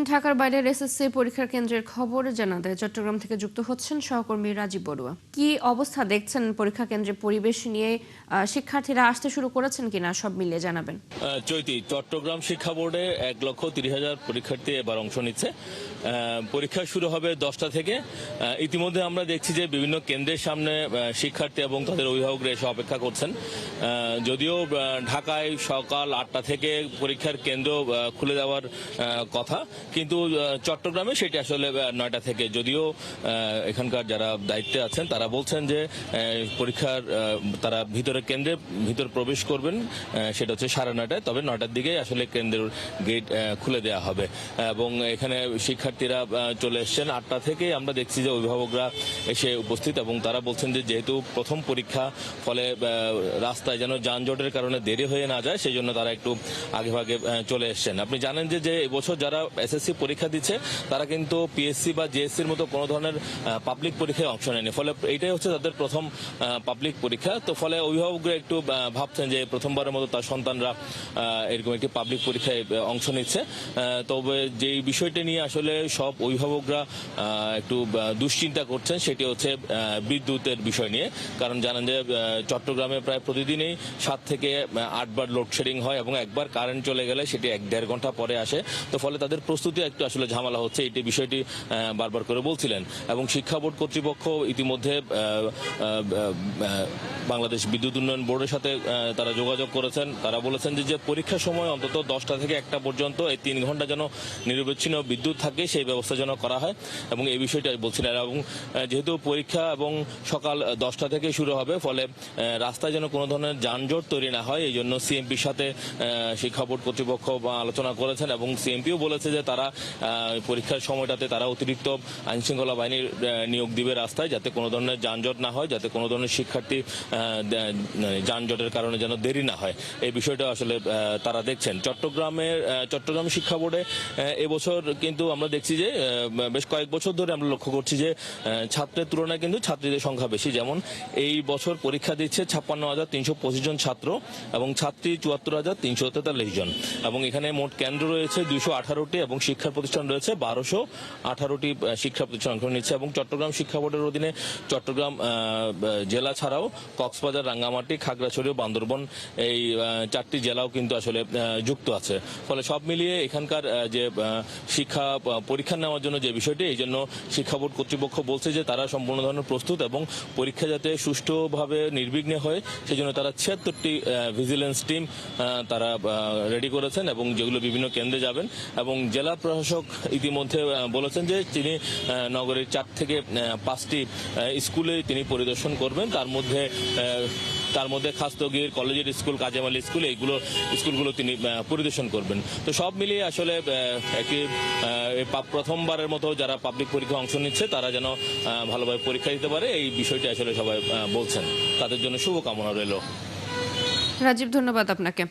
ঢাকার বাইরের এসএসসি পরীক্ষার কেন্দ্রের খবর জানাতে চট্টগ্রাম থেকে যুক্ত হচ্ছেন সহকর্মী রাজীব বড়ুয়া। কি অবস্থা দেখছেন পরীক্ষা কেন্দ্রের পরিবেশ নিয়ে? শিক্ষার্থীরা আসতে শুরু করেছেন কিনা সব মিলিয়ে জানাবেন। চৈতি, চট্টগ্রাম শিক্ষা বোর্ডে 1,30,000 পরীক্ষার্থী এবার অংশ নিচ্ছে। পরীক্ষা শুরু হবে 10টা থেকে। ইতিমধ্যে আমরা দেখছি যে বিভিন্ন কেন্দ্রের সামনে শিক্ষার্থী এবং তাদের অভিভাবকরা এসে অপেক্ষা করছেন। যদিও ঢাকায় সকাল 8টা থেকে পরীক্ষার কেন্দ্র খুলে দেওয়ার কথা, কিন্তু চট্টগ্রামে সেটি আসলে 9টা থেকে। যদিও এখানকার যারা দায়িত্বে আছেন তারা বলছেন যে পরীক্ষার তারা কেন্দ্রে ভিতর প্রবেশ করবেন সেটা হচ্ছে 9:30টায়, তবে 9টার দিকে আসলে কেন্দ্রের গেট খুলে দেওয়া হবে। এবং এখানে শিক্ষার্থীরা চলে এসছেন 8টা থেকে। আমরা দেখছি যে অভিভাবকরা এসে উপস্থিত এবং তারা বলছেন যে যেহেতু প্রথম পরীক্ষা, ফলে রাস্তায় যেন যানজটের কারণে দেরি হয়ে না যায়, সেই জন্য তারা একটু আগে ভাগে চলে এসছেন। আপনি জানেন যে এবছর যারা এসএসসি পরীক্ষা দিচ্ছে তারা কিন্তু পিএসসি বা জেএসসির মতো কোনো ধরনের পাবলিক পরীক্ষায় অংশ নেয়নি, ফলে এইটাই হচ্ছে তাদের প্রথম পাবলিক পরীক্ষা। তো ফলে অভিভাবকরা একটু ভাবছেন যে প্রথমবারের মতো তার সন্তানরা এরকম একটি পাবলিক পরীক্ষায় অংশ নিচ্ছে। তবে যেই বিষয়টি নিয়ে আসলে সব অভিভাবকরা একটু দুশ্চিন্তা করছেন সেটি হচ্ছে বিদ্যুতের বিষয় নিয়ে। কারণ জানেন যে চট্টগ্রামে প্রায় প্রতিদিনই 7 থেকে 8 বার লোডশেডিং হয় এবং একবার কারেন্ট চলে গেলে সেটি 1-1.5 ঘন্টা পরে আসে। তো ফলে তাদের প্রস্তুতি একটু আসলে ঝামেলা হচ্ছে, এই বিষয়টি বারবার করে বলছিলেন। এবং শিক্ষা বোর্ড কর্তৃপক্ষ ইতিমধ্যে বাংলাদেশ বিদ্যুৎ উন্নয়ন বোর্ডের সাথে তারা যোগাযোগ করেছেন। তারা বলেছেন যে পরীক্ষার সময় অন্তত 10টা থেকে 1টা পর্যন্ত এই 3 ঘন্টা যেন নিরবিচ্ছিন্ন বিদ্যুৎ থাকে, সেই ব্যবস্থা যেন করা হয় এবং এই বিষয়টা বলছিলেন। এবং যেহেতু পরীক্ষা এবং সকাল 10টা থেকে শুরু হবে, ফলে রাস্তায় যেন কোনো ধরনের যানজট তৈরি না হয়, এই জন্য সিএমপির সাথে শিক্ষা বোর্ড কর্তৃপক্ষ আলোচনা করেছেন এবং সিএমপিও বলেছে যে তারা পরীক্ষার সময়টাতে তারা অতিরিক্ত আইনশৃঙ্খলা বাহিনীর নিয়োগ দিবে রাস্তায়, যাতে কোনো ধরনের যানজট না হয়, যাতে কোনো ধরনের শিক্ষার্থী যানজটের কারণে যেন দেরি না হয়। এই বিষয়টা আসলে তারা দেখছেন। চট্টগ্রাম শিক্ষা বোর্ডে এবছর কিন্তু আমরা দেখছি যে বেশ কয়েক বছর ধরে আমরা লক্ষ্য করছি যে ছাত্রের তুলনায় কিন্তু ছাত্রীদের সংখ্যা বেশি। যেমন এই বছর পরীক্ষা দিচ্ছে 56,325 জন ছাত্র এবং ছাত্রী 74,343 জন। এবং এখানে মোট কেন্দ্র রয়েছে 218টি এবং শিক্ষা প্রতিষ্ঠান রয়েছে 1218টি শিক্ষা প্রতিষ্ঠান অংশ নিচ্ছে। এবং চট্টগ্রাম শিক্ষা বোর্ডের অধীনে চট্টগ্রাম জেলা ছাড়াও কক্সবাজার, রাঙ্গামাটি, খাগড়াছড়ি ও বান্দরবন, এই 4টি জেলাও কিন্তু আসলে যুক্ত আছে। ফলে সব মিলিয়ে এখানকার যে শিক্ষা পরীক্ষা নেওয়ার জন্য যে বিষয়টি, এই জন্য শিক্ষা বোর্ড কর্তৃপক্ষ বলছে যে তারা সম্পূর্ণ ধরনের প্রস্তুত এবং পরীক্ষা যাতে সুষ্ঠুভাবে নির্বিঘ্নে হয় সেজন্য তারা 76টি ভিজিলেন্স টিম তারা রেডি করেছেন এবং যেগুলো বিভিন্ন কেন্দ্রে যাবেন। এবং জেলা প্রশাসক ইতিমধ্যে বলেছেন যে তিনি নগরীর 4 থেকে 5টি স্কুলে তিনি পরিদর্শন করবেন। তার মধ্যে খাস্তগির, কলেজের স্কুল, কাজেম আলী স্কুল, স্কুলগুলো তিনি পরিদর্শন করবেন। তো সব মিলিয়ে আসলে একটি প্রথমবারের মতো যারা পাবলিক পরীক্ষা অংশ নিচ্ছে তারা যেন ভালোভাবে পরীক্ষা দিতে পারে, এই বিষয়টি আসলে সবাই বলছেন। তাদের জন্য শুভকামনা রইল। রাজীব, ধন্যবাদ আপনাকে।